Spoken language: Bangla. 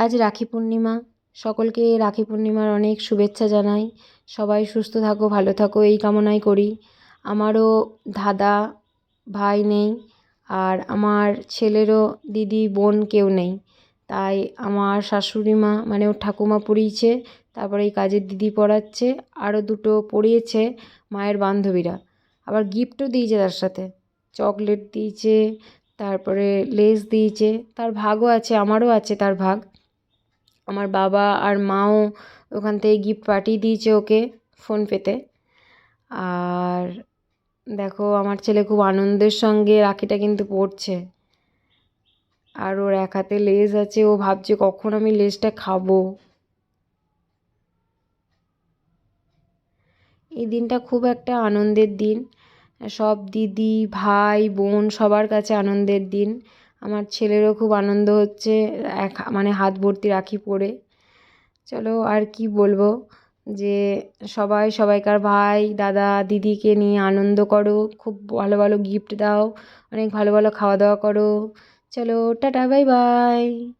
আজ রাখি পূর্ণিমা। সকলকে রাখি পূর্ণিমার অনেক শুভেচ্ছা জানাই। সবাই সুস্থ থাকো, ভালো থাকো এই কামনাই করি। আমারও দাদা ভাই নেই, আর আমার ছেলেরও দিদি বোন কেউ নেই। তাই আমার শাশুড়ি মা মানে ওর ঠাকুমা পড়িয়েছে, তারপরে এই কাজের দিদি পড়াচ্ছে, আরও দুটো পড়িয়েছে মায়ের বান্ধবীরা। আবার গিফটও দিয়েছে, তার সাথে চকলেট দিয়েছে, তারপরে লেস দিয়েছে। তার ভাগও আছে, আমারও আছে তার ভাগ। আমার বাবা আর মাও ওখান থেকে গিফট পাঠিয়ে দিয়েছে ওকে ফোনপেতে। আর দেখো, আমার ছেলে খুব আনন্দের সঙ্গে রাখিটা কিন্তু পরছে। আর ওর এক হাতে লেজ আছে, ও ভাবছে কখন আমি লেজটা খাবো। এই দিনটা খুব একটা আনন্দের দিন। সব দিদি ভাই বোন সবার কাছে আনন্দের দিন। আমার ছেলেরও খুব আনন্দ হচ্ছে, মানে হাত ভর্তি রাখি পরে। চলো আর কি বলবো, যে সবাই সবাইকার ভাই দাদা দিদিকে নিয়ে আনন্দ করো, খুব ভালো ভালো গিফট দাও, অনেক ভালো ভালো খাওয়া দাওয়া করো। চলো টাটা, বাই বাই।